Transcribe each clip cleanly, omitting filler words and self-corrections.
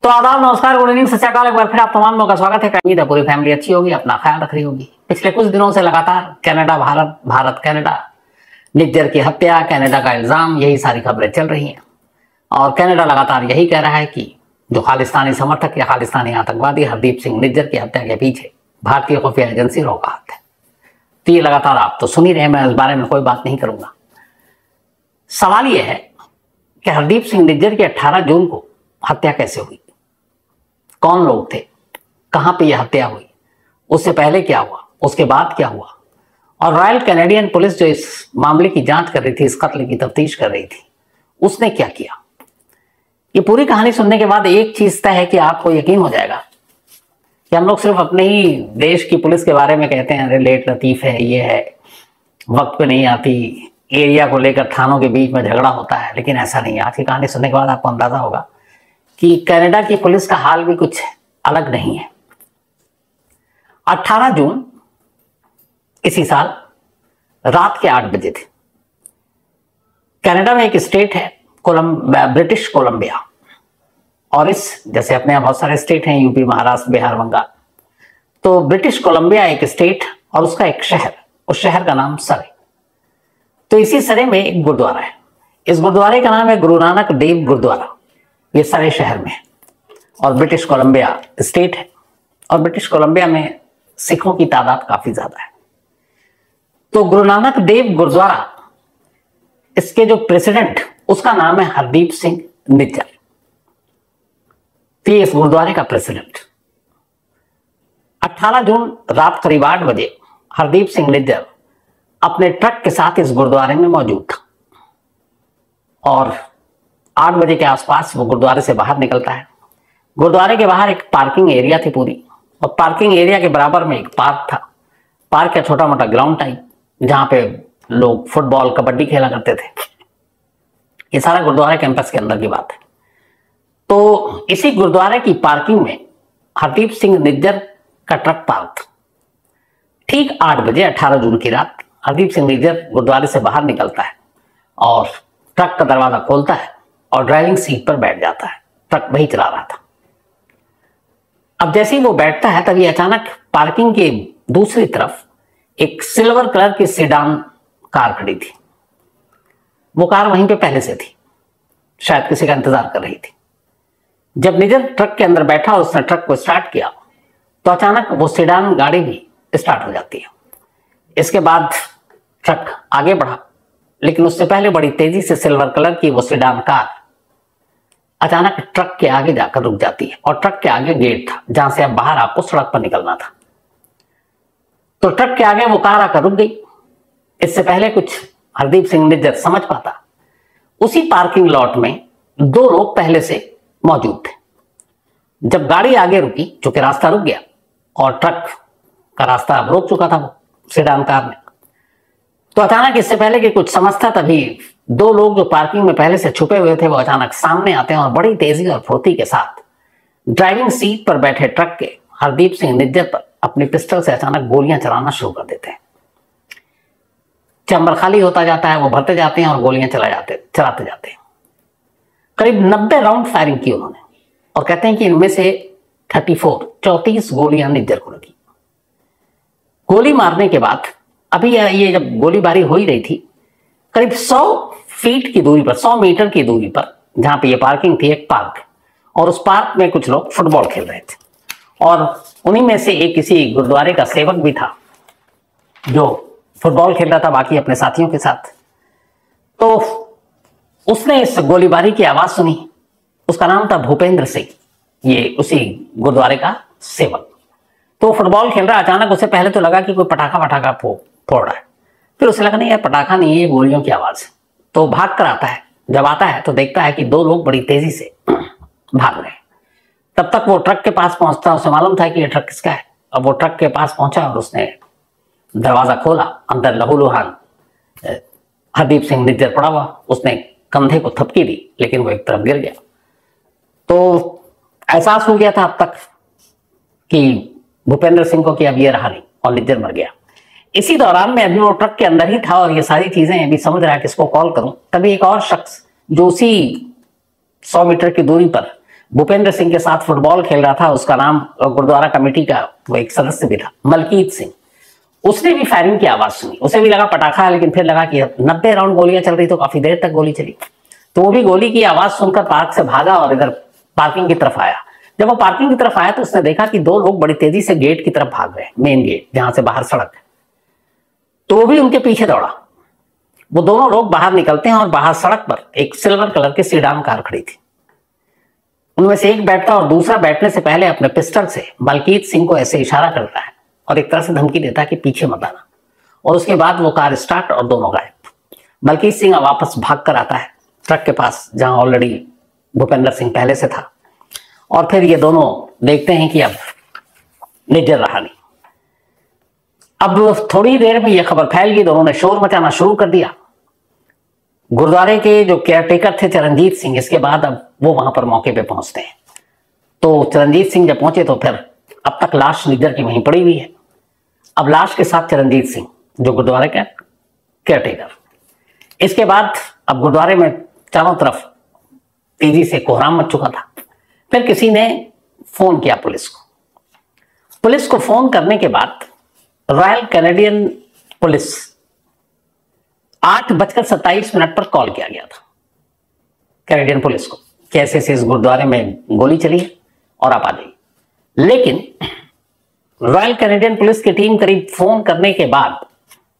तो आदाब, नमस्कार, गुड इवनिंग, सत श्री अकाल। एक बार फिर आप तमाम लोगों का स्वागत है। उम्मीद है पूरी फैमिली अच्छी होगी, अपना ख्याल रख रही होगी। पिछले कुछ दिनों से लगातार कनाडा भारत, भारत कनाडा, निज्जर की हत्या, कनाडा का इल्जाम, यही सारी खबरें चल रही हैं। और कनाडा लगातार यही कह रहा है कि जो खालिस्तानी समर्थक या खालिस्तानी आतंकवादी हरदीप सिंह निज्जर की हत्या के पीछे भारतीय खुफिया एजेंसी का हाथ है। तो ये लगातार आप तो सुन ही रहे, मैं इस बारे में कोई बात नहीं करूंगा। सवाल यह है कि हरदीप सिंह निज्जर की 18 जून को हत्या कैसे हुई, कौन लोग थे, कहां पे यह हत्या हुई, उससे पहले क्या हुआ, उसके बाद क्या हुआ, और रॉयल कैनेडियन पुलिस जो इस मामले की जांच कर रही थी, इस कत्ल की तफ्तीश कर रही थी, उसने क्या किया। ये पूरी कहानी सुनने के बाद एक चीज तय है कि आपको यकीन हो जाएगा कि हम लोग सिर्फ अपने ही देश की पुलिस के बारे में कहते हैं, अरे लेट लतीफ है, ये है, वक्त पे नहीं आती, एरिया को लेकर थानों के बीच में झगड़ा होता है, लेकिन ऐसा नहीं है। आज की कहानी सुनने के बाद आपको अंदाजा होगा कि कनाडा की पुलिस का हाल भी कुछ अलग नहीं है। 18 जून इसी साल रात के 8 बजे थे। कनाडा में एक स्टेट है ब्रिटिश कोलंबिया, और इस जैसे अपने यहाँ बहुत सारे स्टेट हैं, यूपी, महाराष्ट्र, बिहार, बंगाल, तो ब्रिटिश कोलंबिया एक स्टेट और उसका एक शहर, उस शहर का नाम सरे। तो इसी सरे में एक गुरुद्वारा है। इस गुरुद्वारे का नाम है गुरु नानक देव गुरुद्वारा। ये सरे शहर में है और ब्रिटिश कोलंबिया स्टेट है, और ब्रिटिश कोलंबिया में सिखों की तादाद काफी ज्यादा है। तो गुरु नानक देव गुरुद्वारा, इसके जो प्रेसिडेंट, उसका नाम है हरदीप सिंह निज्जर। तो इस गुरुद्वारे का प्रेसिडेंट 18 जून रात करीब 8 बजे हरदीप सिंह निज्जर अपने ट्रक के साथ इस गुरुद्वारे में मौजूद था, और 8 बजे के आसपास वो गुरुद्वारे से बाहर निकलता है। गुरुद्वारे के बाहर एक पार्किंग एरिया थी पूरी, और पार्किंग एरिया के बराबर में एक पार्क था। पार्क का छोटा मोटा ग्राउंड टाइप, जहां पे लोग फुटबॉल, कबड्डी खेला करते थे। ये सारा गुरुद्वारे कैंपस के अंदर की बात है। तो इसी गुरुद्वारे की पार्किंग में हरदीप सिंह निज्जर का ट्रक पार्क था। ठीक 8 बजे 18 जून की रात हरदीप सिंह निज्जर गुरुद्वारे से बाहर निकलता है और ट्रक का दरवाजा खोलता है और ड्राइविंग सीट पर बैठ जाता है। ट्रक वही चला रहा था। अब जैसे ही वो बैठता है, तभी अचानक पार्किंग के दूसरी तरफ एक सिल्वर कलर की सेडान कार खड़ी थी। वो कार वहीं पे पहले से थी, शायद किसी का इंतजार कर रही थी। जब निज्जर ट्रक के अंदर बैठा और उसने ट्रक को स्टार्ट किया, तो अचानक वो सेडान गाड़ी भी स्टार्ट हो जाती है। इसके बाद ट्रक आगे बढ़ा, लेकिन उससे पहले बड़ी तेजी से सिल्वर कलर की वो सेडान कार अचानक ट्रक के आगे जाकर रुक जाती है, और ट्रक के आगे गेट था जहां से अब बाहर आपको सड़क पर निकलना था। तो ट्रक के आगे वो कार आकर रुक गई। इससे पहले कुछ हरदीप सिंह निज्जर समझ पाता, उसी पार्किंग लॉट में 2 लोग पहले से मौजूद थे। जब गाड़ी आगे रुकी, चूंकि रास्ता रुक गया और ट्रक का रास्ता अब रोक चुका था वो सेडान कार ने, तो अचानक इससे पहले कि कुछ समझता, तभी 2 लोग जो पार्किंग में पहले से छुपे हुए थे, वो अचानक सामने आते हैं और बड़ी तेजी और फुर्ती के साथ ड्राइविंग सीट पर बैठे ट्रक के हरदीप सिंह निज्जर पर अपनी पिस्टल से अचानक गोलियां चलाना शुरू कर देते हैं। चैम्बर खाली होता जाता है, वो भरते जाते हैं और गोलियां चलाते जाते हैं। करीब 90 राउंड फायरिंग की उन्होंने, और कहते हैं कि इनमें से 34 गोलियां निज्जर को लगी। गोली मारने के बाद अभी ये जब गोलीबारी हो ही रही थी, करीब 100 फीट की दूरी पर, 100 मीटर की दूरी पर, जहां पे ये पार्किंग थी, एक पार्क, और उस पार्क में कुछ लोग फुटबॉल खेल रहे थे, और उन्हीं में से एक किसी गुरुद्वारे का सेवक भी था जो फुटबॉल खेल रहा था बाकी अपने साथियों के साथ। तो उसने इस गोलीबारी की आवाज सुनी। उसका नाम था भूपेंद्र सिंह, ये उसी गुरुद्वारे का सेवक। तो फुटबॉल खेल रहा, अचानक उसे पहले तो लगा कि कोई पटाखा फोड़ रहा है, फिर उसे लगा नहीं यार, पटाखा नहीं है, ये गोलियों की आवाज है। तो भाग कर आता है। जब आता है तो देखता है कि 2 लोग बड़ी तेजी से भाग रहे हैं। तब तक वो ट्रक के पास पहुंचता, उसे मालूम था कि ये ट्रक किसका है। अब वो ट्रक के पास पहुंचा और उसने दरवाजा खोला। अंदर लहूलुहान हरदीप सिंह निज्जर पड़ा हुआ। उसने कंधे को थपकी दी, लेकिन वो एक तरफ गिर गया। तो एहसास हो गया था अब तक कि भूपेंद्र सिंह को कि अब ये रहा नहीं, और निज्जर मर गया। इसी दौरान में अभी वो ट्रक के अंदर ही था और ये सारी चीजें अभी समझ रहा है किसको कॉल करूं, तभी एक और शख्स जो उसी 100 मीटर की दूरी पर भूपेंद्र सिंह के साथ फुटबॉल खेल रहा था, उसका नाम गुरुद्वारा कमेटी का वो एक सदस्य भी था, मलकीत सिंह। उसने भी फायरिंग की आवाज सुनी, उसे भी लगा पटाखा है, लेकिन फिर लगा कि 90 राउंड गोलियां चल रही तो काफी देर तक गोली चली, तो वो भी गोली की आवाज सुनकर पार्क से भागा और इधर पार्किंग की तरफ आया। जब वो पार्किंग की तरफ आया तो उसने देखा कि दो लोग बड़ी तेजी से गेट की तरफ भाग रहे हैं, मेन गेट जहां से बाहर सड़क है, तो वो भी उनके पीछे दौड़ा। वो दोनों लोग बाहर निकलते हैं और बाहर सड़क पर एक सिल्वर कलर की सीडान कार खड़ी थी। उनमें से एक बैठता और दूसरा बैठने से पहले अपने पिस्टल से मलकीत सिंह को ऐसे इशारा करता है और एक तरह से धमकी देता है कि पीछे मत आना, और उसके बाद वो कार स्टार्ट और दोनों गायब। मलकीत सिंह वापस भाग कर आता है ट्रक के पास जहां ऑलरेडी भूपेंद्र सिंह पहले से था, और फिर ये दोनों देखते हैं कि अब निडर रहा नहीं। अब थोड़ी देर में यह खबर फैल गई, दोनों ने शोर मचाना शुरू कर दिया। गुरुद्वारे के जो केयरटेकर थे चरणजीत सिंह, इसके बाद अब वो वहां पर मौके पे पहुंचते हैं। तो चरणजीत सिंह जब पहुंचे तो फिर अब तक लाश निडर की वहीं पड़ी हुई है। अब लाश के साथ चरणजीत सिंह जो गुरुद्वारे का केयरटेकर। इसके बाद अब गुरुद्वारे में चारों तरफ तेजी से कोहराम मच चुका था। फिर किसी ने फोन किया पुलिस को। पुलिस को फोन करने के बाद रॉयल कैनेडियन पुलिस 8:27 पर कॉल किया गया था कैनेडियन पुलिस को कि ऐसे इस गुरुद्वारे में गोली चली है और आप आ जाइए। लेकिन रॉयल कैनेडियन पुलिस की टीम करीब फोन करने के बाद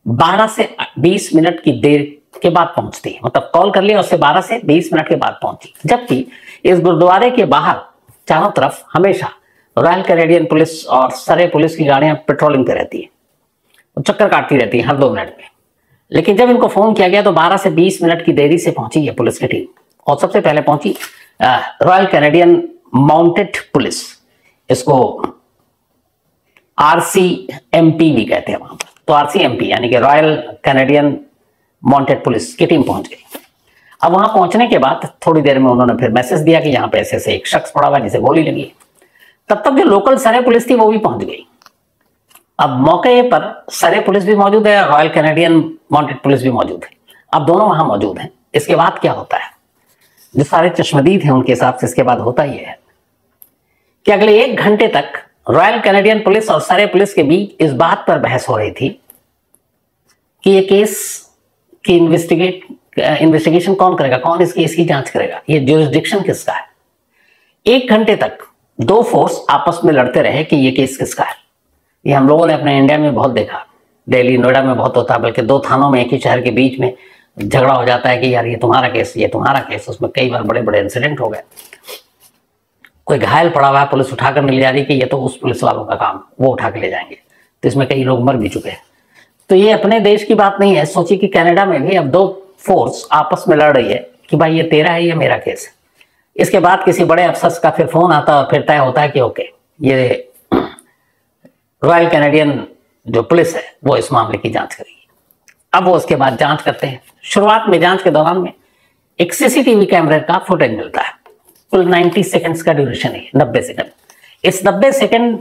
12 से 20 मिनट की देर के बाद पहुंचती है, मतलब कॉल कर लिया उससे 12 से 20 मिनट के बाद पहुंची। जबकि इस गुरुद्वारे के बाहर चारों तरफ हमेशा रॉयल कैनेडियन पुलिस और सरे पुलिस की गाड़ियां पेट्रोलिंग पे रहती है, चक्कर काटती रहती है हर 2 मिनट में। लेकिन जब इनको फोन किया गया तो 12 से 20 मिनट की देरी से पहुंची है पुलिस की टीम, और सबसे पहले पहुंची रॉयल कैनेडियन माउंटेड पुलिस, इसको RCMP भी कहते हैं वहां पर। तो RCMP यानी कि रॉयल कैनेडियन माउंटेड पुलिस की टीम पहुंच गई। अब वहां पहुंचने के बाद थोड़ी देर में उन्होंने फिर मैसेज दिया कि यहाँ पे ऐसे एक शख्स पड़ा हुआ जिसे गोली लगी है। तब तक जो लोकल सरे पुलिस थी वो भी पहुंच गई। अब मौके पर सरे पुलिस भी मौजूद है, रॉयल कैनेडियन माउंटेड पुलिस भी मौजूद है। अब दोनों वहां मौजूद हैं। इसके बाद क्या होता है, जो सारे चश्मदीद हैं उनके हिसाब से इसके बाद होता ही है कि अगले 1 घंटे तक रॉयल कैनेडियन पुलिस और सरे पुलिस के बीच इस बात पर बहस हो रही थी कि ये केस की इन्वेस्टिगेशन कौन करेगा, कौन इस केस की जांच करेगा, ये ज्यूरिसडिक्शन किसका है। 1 घंटे तक 2 फोर्स आपस में लड़ते रहे कि ये केस किसका है। ये हम लोगों ने अपने इंडिया में बहुत देखा, दिल्ली नोएडा में बहुत होता है, बल्कि 2 थानों में एक ही शहर के बीच में झगड़ा हो जाता है कि यार ये तुम्हारा केस, ये तुम्हारा केस। उसमें कई बार बड़े बड़े इंसिडेंट हो गए। कोई घायल पड़ा हुआ है, पुलिस उठाकर नहीं ले जा रही कि ये तो उस पुलिस वालों का काम, वो उठा के ले जाएंगे, तो इसमें कई लोग मर भी चुके हैं। तो ये अपने देश की बात नहीं है। सोचिए कि कनाडा में भी अब 2 फोर्स आपस में लड़ रही है कि भाई ये तेरा है, ये मेरा केस है। इसके बाद किसी बड़े अफसर का फिर फोन आता है और फिर तय होता है कि ओके, ये रॉयल कैनेडियन जो पुलिस है वो इस मामले की जांच करेगी। अब वो उसके बाद जांच करते हैं। शुरुआत में जांच के दौरान में एक CCTV कैमरे का फुटेज मिलता है, कुल 90 सेकंड्स का ड्यूरेशन है, 90 सेकंड। इस 90 सेकंड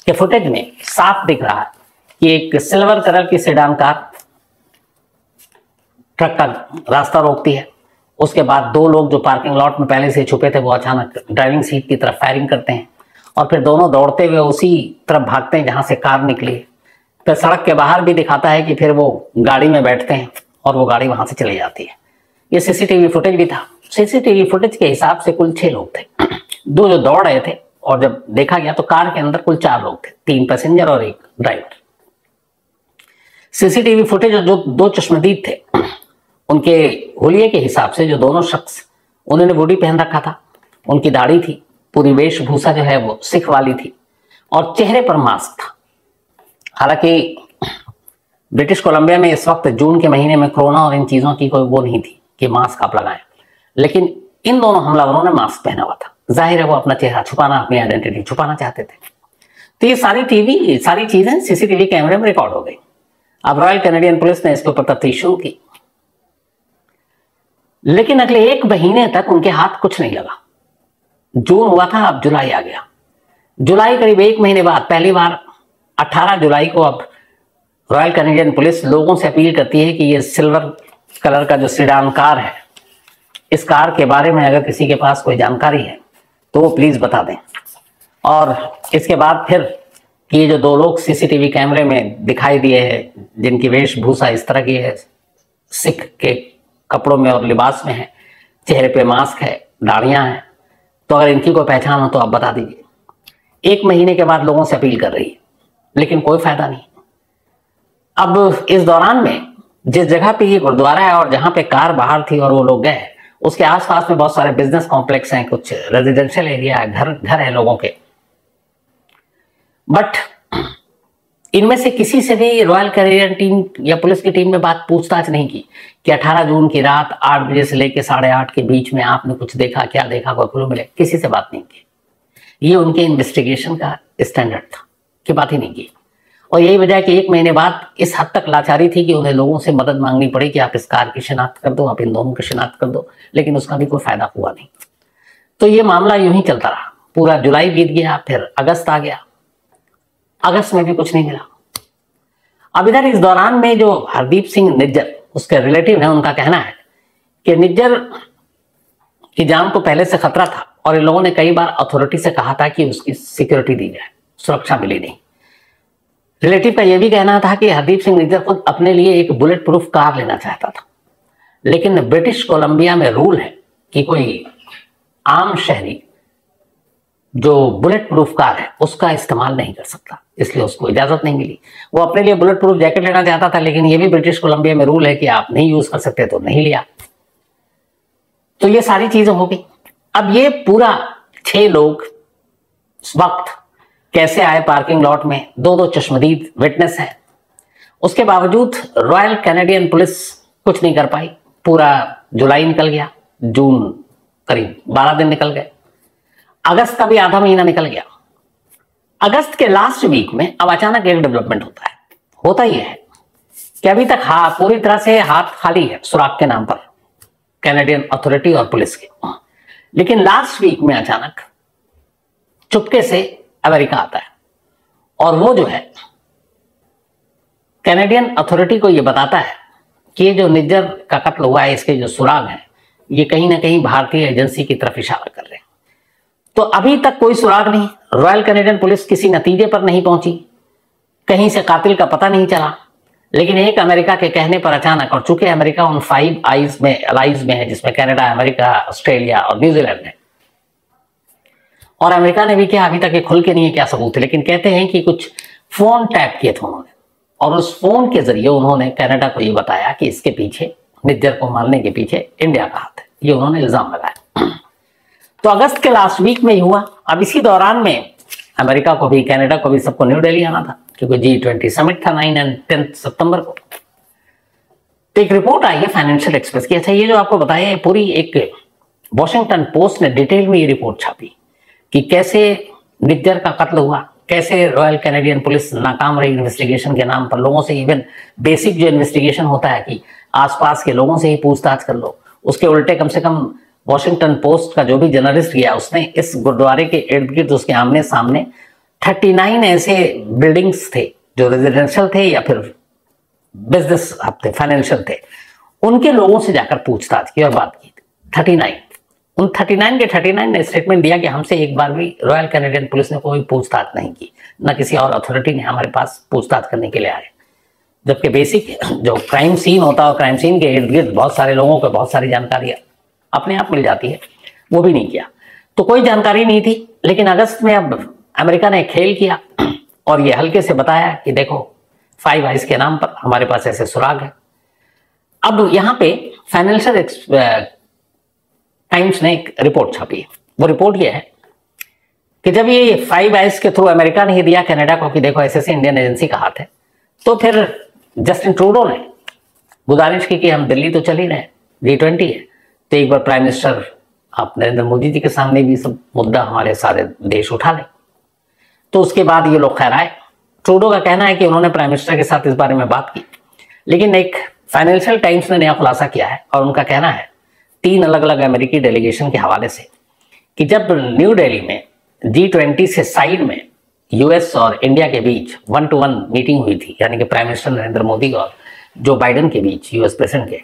के फुटेज में साफ दिख रहा है कि एक सिल्वर कलर की सेडान कार ट्रक का रास्ता रोकती है। उसके बाद 2 लोग जो पार्किंग लॉट में पहले से छुपे थे वो अचानक ड्राइविंग सीट की तरफ फायरिंग करते हैं, और फिर दोनों दौड़ते हुए उसी तरफ भागते हैं जहां से कार निकली। फिर सड़क के बाहर भी दिखाता है कि फिर वो गाड़ी में बैठते हैं और वो गाड़ी वहां से चली जाती है। ये CCTV फुटेज भी था। CCTV फुटेज के हिसाब से कुल 6 लोग थे, 2 जो दौड़ रहे थे, और जब देखा गया तो कार के अंदर कुल 4 लोग थे, 3 पैसेंजर और 1 ड्राइवर। CCTV फुटेज जो 2 चश्मदीद थे उनके हुलिये के हिसाब से जो दोनों शख्स, उन्होंने बूटी पहन रखा था, उनकी दाढ़ी थी, पूरी वेशभूषा जो है वो सिख वाली थी, और चेहरे पर मास्क था। हालांकि ब्रिटिश कोलंबिया में इस वक्त जून के महीने में कोरोना और इन चीजों की कोई वो नहीं थी कि मास्क आप लगाएं, लेकिन इन दोनों हमलावरों ने मास्क पहना हुआ था। जाहिर है वो अपना चेहरा छुपाना, अपनी आइडेंटिटी छुपाना चाहते थे। तो ये सारी चीजें CCTV कैमरे में रिकॉर्ड हो गई। अब रॉयल कैनेडियन पुलिस ने इसके ऊपर तफ्तीश शुरू की, लेकिन अगले 1 महीने तक उनके हाथ कुछ नहीं लगा। जून हुआ था, अब जुलाई आ गया। जुलाई करीब 1 महीने बाद पहली बार 18 जुलाई को अब रॉयल कैनेडियन पुलिस लोगों से अपील करती है कि ये सिल्वर कलर का जो सीडान कार है, इस कार के बारे में अगर किसी के पास कोई जानकारी है तो वो प्लीज बता दें। और इसके बाद फिर ये जो 2 लोग सीसीटीवी कैमरे में दिखाई दिए हैं, जिनकी वेशभूषा इस तरह की है, सिख के कपड़ों में और लिबास में है, चेहरे पे मास्क है, दाढ़ियां हैं, तो अगर इनकी कोई पहचान हो तो आप बता दीजिए। 1 महीने के बाद लोगों से अपील कर रही है, लेकिन कोई फायदा नहीं। अब इस दौरान में जिस जगह पे ये गुरुद्वारा है और जहां पे कार बाहर थी और वो लोग गए, उसके आसपास में बहुत सारे बिजनेस कॉम्प्लेक्स हैं, कुछ रेजिडेंशियल एरिया है, घर है लोगों के। बट इनमें से किसी से भी रॉयल कैनेडियन टीम या पुलिस की टीम ने बात पूछताछ नहीं की कि 18 जून की रात 8 बजे से लेकर 8:30 के बीच में आपने कुछ देखा, क्या देखा, कोई क्लू मिले, किसी से बात नहीं की। ये उनके इन्वेस्टिगेशन का स्टैंडर्ड था कि बात ही नहीं की। और यही वजह कि 1 महीने बाद इस हद तक लाचारी थी कि उन्हें लोगों से मदद मांगनी पड़ी कि आप इस कार की शिनाख्त कर दो, आप इन दोनों की शिनाख्त कर दो, लेकिन उसका भी कोई फायदा हुआ नहीं। तो ये मामला यूं ही चलता रहा। पूरा जुलाई बीत गया, फिर अगस्त आ गया, अगस्त में भी कुछ नहीं मिला। अब इधर इस दौरान में जो हरदीप सिंह निज्जर उसके रिलेटिव है, उनका कहना है कि निज्जर की जान को पहले से खतरा था और इन लोगों ने कई बार अथॉरिटी से कहा था कि उसकी सिक्योरिटी दी जाए, सुरक्षा मिली नहीं। रिलेटिव का यह भी कहना था कि हरदीप सिंह निज्जर खुद अपने लिए एक बुलेट प्रूफ कार लेना चाहता था, लेकिन ब्रिटिश कोलंबिया में रूल है कि कोई आम शहरी जो बुलेट प्रूफ कार है उसका इस्तेमाल नहीं कर सकता, इसलिए उसको इजाजत नहीं मिली। वो अपने लिए बुलेट प्रूफ जैकेट लेना चाहता था, लेकिन ये भी ब्रिटिश कोलंबिया में रूल है कि आप नहीं यूज कर सकते, तो नहीं लिया। तो ये सारी चीजें हो गई। अब ये पूरा 6 लोग उस वक्त कैसे आए पार्किंग लॉट में, 2 चश्मदीद विटनेस हैं। उसके बावजूद रॉयल कैनेडियन पुलिस कुछ नहीं कर पाई। पूरा जुलाई निकल गया, जून करीब 12 दिन निकल गए, अगस्त का भी आधा महीना निकल गया। अगस्त के लास्ट वीक में अब अचानक एक डेवलपमेंट होता है। होता ही है कि अभी तक पूरी तरह से हाथ खाली है सुराग के नाम पर कैनेडियन अथॉरिटी और पुलिस के, लेकिन लास्ट वीक में अचानक चुपके से अमेरिका आता है और वो जो है कैनेडियन अथॉरिटी को ये बताता है कि ये जो निज्जर का कत्ल हुआ है, इसके जो सुराग हैं, ये कहीं ना कहीं भारतीय एजेंसी की तरफ इशारा कर रहे हैं। तो अभी तक कोई सुराग नहीं, रॉयल कैनेडियन पुलिस किसी नतीजे पर नहीं पहुंची, कहीं से कातिल का पता नहीं चला। लेकिन एक अमेरिका के कहने पर अचानक, और चूंकि अमेरिका उन 5 आइज में अलाइज में है जिसमें कनाडा, अमेरिका, ऑस्ट्रेलिया और न्यूजीलैंड है, और अमेरिका ने भी क्या अभी तक ये खुल के नहीं है क्या सबूत है, लेकिन कहते हैं कि कुछ फोन टैप किए थे उन्होंने, और उस फोन के जरिए उन्होंने कनाडा को ये बताया कि इसके पीछे, निज्जर को मारने के पीछे इंडिया का हाथ है, ये उन्होंने इल्जाम लगाया। तो अगस्त के लास्ट वीक में ही हुआ। अब इसी दौरान में अमेरिका को भी, कनाडा को भी, सबको न्यू दिल्ली आना था क्योंकि G20 समिट था 9 और 10 सितंबर को। तो एक रिपोर्ट आई है फाइनेंशियल एक्सप्रेस की। अच्छा, ये जो आपको बताया, पूरी एक वॉशिंगटन पोस्ट ने डिटेल में ये रिपोर्ट छापी कि कैसे निज्जर का कत्ल हुआ, कैसे रॉयल कैनेडियन पुलिस नाकाम रही इन्वेस्टिगेशन के नाम पर। लोगों से इवन बेसिक जो इन्वेस्टिगेशन होता है कि आसपास के लोगों से ही पूछताछ कर लो, उसके उल्टे कम से कम वॉशिंगटन पोस्ट का जो भी जर्नलिस्ट गया, उसने इस गुरुद्वारे के इर्द गिर्द, उसके आमने सामने 39 ऐसे बिल्डिंग्स थे जो रेजिडेंशियल थे या फिर बिजनेस थे, फाइनेंशियल थे, उनके लोगों से जाकर पूछताछ की और बात की। 39, उन 39 के 39 ने स्टेटमेंट दिया कि हमसे एक बार भी रॉयल कैनेडियन पुलिस ने कोई पूछताछ नहीं की, न किसी और अथॉरिटी ने हमारे पास पूछताछ करने के लिए आए। जबकि बेसिक जो क्राइम सीन होता है, क्राइम सीन के इर्द गिर्द बहुत सारे लोगों को बहुत सारी जानकारियां अपने आप मिल जाती है, वो भी नहीं किया। तो कोई जानकारी नहीं थी। लेकिन अगस्त में अब अमेरिका ने खेल किया और ये हल्के से बताया कि देखो 5 आइज के नाम पर हमारे पास ऐसे सुराग है। अब यहाँ पे फाइनेंशियल टाइम्स ने एक रिपोर्ट छापी है। वो रिपोर्ट ये है कि जब ये 5 आइज के थ्रू अमेरिका ने ही दिया कनाडा को कि देखो ऐसे इंडियन एजेंसी का हाथ है, तो फिर जस्टिन ट्रूडो ने गुजारिश की कि हम दिल्ली तो चल ही रहे, G20 है, तो एक बार प्राइम मिनिस्टर आप नरेंद्र मोदी जी के सामने भी सब मुद्दा हमारे सारे देश उठा लें। तो उसके बाद ये लोग खैर आए। ट्रूडो का कहना है कि उन्होंने प्राइम मिनिस्टर के साथ इस बारे में बात की, लेकिन एक फाइनेंशियल टाइम्स ने नया खुलासा किया है और उनका कहना है 3 अलग अलग अमेरिकी डेलीगेशन के हवाले से कि जब न्यू दिल्ली में G20 से साइड में यूएस और इंडिया के बीच 1-to-1 मीटिंग हुई थी, यानी कि प्राइम मिनिस्टर नरेंद्र मोदी और जो बाइडेन के बीच, यूएस प्रेसिडेंट के,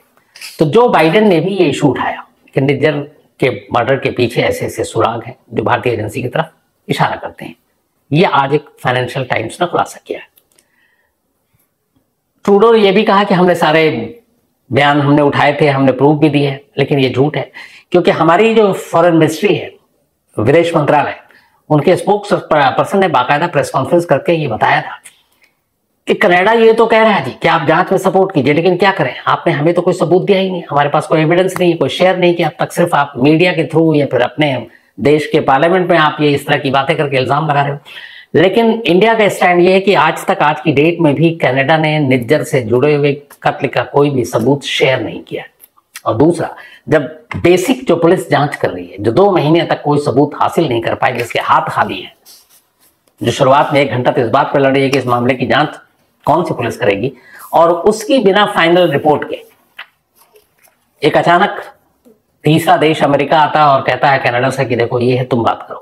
तो जो बाइडेन ने भी ये इशू उठाया कि निज्जर के मर्डर के पीछे ऐसे ऐसे सुराग हैं जो भारतीय एजेंसी की तरफ इशारा करते हैं। ये आज एक फाइनेंशियल टाइम्स ने खुलासा किया है। ट्रूडो ने यह भी कहा कि हमने सारे बयान हमने उठाए थे, हमने प्रूफ भी दिए, लेकिन ये झूठ है, क्योंकि हमारी जो फॉरेन मिनिस्ट्री है, विदेश मंत्रालय, उनके स्पोक्स पर्सन ने बाकायदा प्रेस कॉन्फ्रेंस करके ये बताया था कि कनाडा ये तो कह रहा है जी कि आप जांच में सपोर्ट कीजिए, लेकिन क्या करें, आपने हमें तो कोई सबूत दिया ही नहीं, हमारे पास कोई एविडेंस नहीं है, कोई शेयर नहीं किया अब तक, सिर्फ आप मीडिया के थ्रू या फिर अपने देश के पार्लियामेंट में आप ये इस तरह की बातें करके इल्जाम लगा रहे हो। लेकिन इंडिया का स्टैंड ये है कि आज तक, आज की डेट में भी कनाडा ने निज्जर से जुड़े हुए कत्ल का कोई भी सबूत शेयर नहीं किया। और दूसरा, जब बेसिक जो पुलिस जांच कर रही है, जो 2 महीने तक कोई सबूत हासिल नहीं कर पाई, जिसके हाथ खाली है, जो शुरुआत में 1 घंटा तो इस बात पर लड़ रही है कि इस मामले की जांच कौन सी पुलिस करेगी, और उसकी बिना फाइनल रिपोर्ट के एक अचानक तीसरा देश अमेरिका आता है और कहता है कनाडा से कि देखो ये है, तुम बात करो।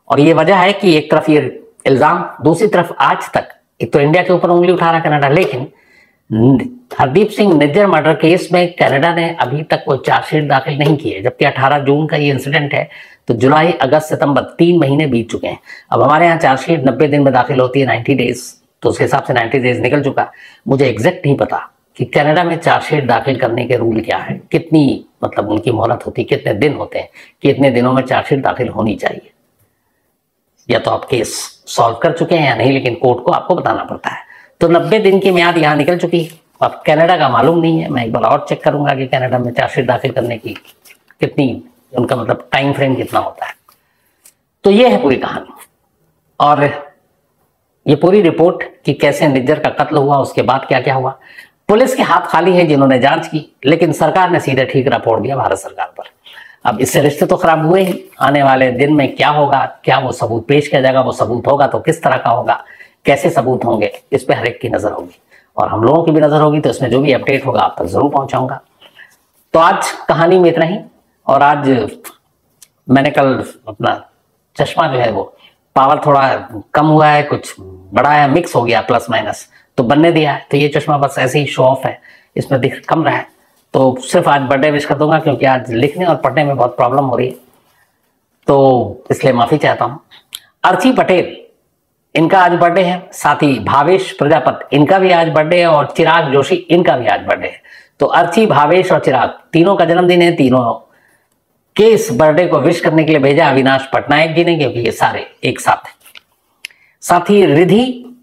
और ये वजह है कि एक तरफ ये इल्जाम, दूसरी तरफ आज तक एक तो इंडिया के ऊपर उंगली उठा रहा कनाडा, लेकिन हरदीप सिंह निज्जर मर्डर केस में कनाडा ने अभी तक कोई चार्जशीट दाखिल नहीं की है, जबकि 18 जून का ये इंसिडेंट है, तो जुलाई, अगस्त, सितंबर 3 महीने बीत चुके हैं। अब हमारे यहाँ चार्जशीट 90 दिन में दाखिल होती है, 90 डेज, तो उस हिसाब से 90 डेज निकल चुका। मुझे एग्जैक्ट नहीं पता कि कनाडा में चार्जशीट दाखिल करने के रूल क्या है, कितनी मतलब उनकी मोहलत होती है, कितने दिन होते हैं, कितने दिनों में चार्जशीट दाखिल होनी चाहिए, या तो आप केस सॉल्व कर चुके हैं या नहीं, लेकिन कोर्ट को आपको बताना पड़ता है। तो 90 दिन की म्याद यहाँ निकल चुकी है। अब कनाडा का मालूम नहीं है, मैं एक बार और चेक करूंगा कि कनाडा में चार्जशीट दाखिल करने की कितनी, उनका मतलब टाइम फ्रेम कितना होता है। तो ये है पूरी कहानी, और ये पूरी रिपोर्ट कि कैसे निज्जर का कत्ल हुआ, उसके बाद क्या क्या हुआ। पुलिस के हाथ खाली है जिन्होंने जांच की, लेकिन सरकार ने सीधे ठीकरा फोड़ दिया भारत सरकार पर। अब इससे रिश्ते तो खराब हुए ही, आने वाले दिन में क्या होगा, क्या वो सबूत पेश किया जाएगा, वो सबूत होगा तो किस तरह का होगा, कैसे सबूत होंगे, इस पे हर एक की नजर होगी, और हम लोगों की भी नजर होगी। तो इसमें जो भी अपडेट होगा आप तक जरूर पहुंचाऊंगा। तो आज कहानी में इतना ही। और आज मैंने कल अपना चश्मा जो है वो पावर थोड़ा कम हुआ है, कुछ बड़ा है, मिक्स हो गया प्लस माइनस, तो बनने दिया है। तो ये चश्मा बस ऐसे ही शो ऑफ है, इसमें दिख कम रहा है। तो सिर्फ आज बर्थडे विश कर दूंगा, क्योंकि आज लिखने और पढ़ने में बहुत प्रॉब्लम हो रही है, तो इसलिए माफी चाहता हूं। अर्ची पटेल, इनका आज बर्थडे है, साथ ही भावेश प्रजापति, इनका भी आज बर्थडे है, और चिराग जोशी, इनका भी आज बर्थडे है। तो अर्ची, भावेश और चिराग तीनों का जन्मदिन है। तीनों के इस बर्थडे को विश करने के लिए भेजा अविनाश पटनायक जी ने, क्योंकि ये सारे एक साथ हैं। साथ ही रिधि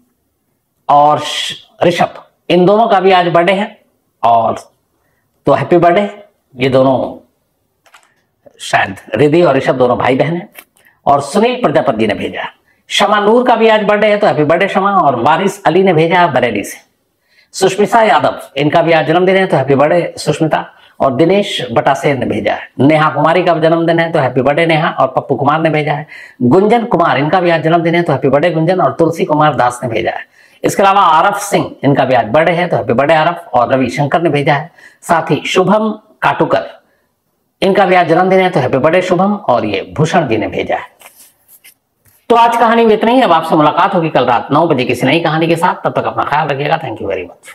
और ऋषभ, इन दोनों का भी आज बर्थडे है, और तो हैप्पी बर्थडे। ये दोनों शायद रिधि और ऋषभ दोनों भाई बहन हैं। और सुनील प्रजापति जी ने भेजा, शमा नूर का भी आज बर्थडे है, तो हैप्पी बर्थडे शमा। और वारिस अली ने भेजा बरेली से। सुष्मिता यादव, इनका भी आज जन्मदिन है, तो हैप्पी बर्थडे सुष्मिता। और दिनेश बटासेर ने भेजा है। नेहा कुमारी का जन्मदिन है, तो हैप्पी बर्थडे नेहा। और पप्पू कुमार ने भेजा है। गुंजन कुमार, इनका भी आज जन्मदिन है, तो हैप्पी बर्थडे गुंजन। और तुलसी कुमार दास ने भेजा है। इसके अलावा आरफ सिंह, इनका भी आज बर्थडे है, तो हैप्पी बर्थडे आरफ। और रवि शंकर ने भेजा है। साथ ही शुभम काटुकर, इनका भी आज जन्मदिन है, तो हैप्पी बर्थडे शुभम। और ये भूषण जी ने भेजा है। तो आज कहानी में इतना ही। अब आपसे मुलाकात होगी कल रात 9 बजे किसी नई कहानी के साथ। तब तक अपना ख्याल रखिएगा। Thank you very much.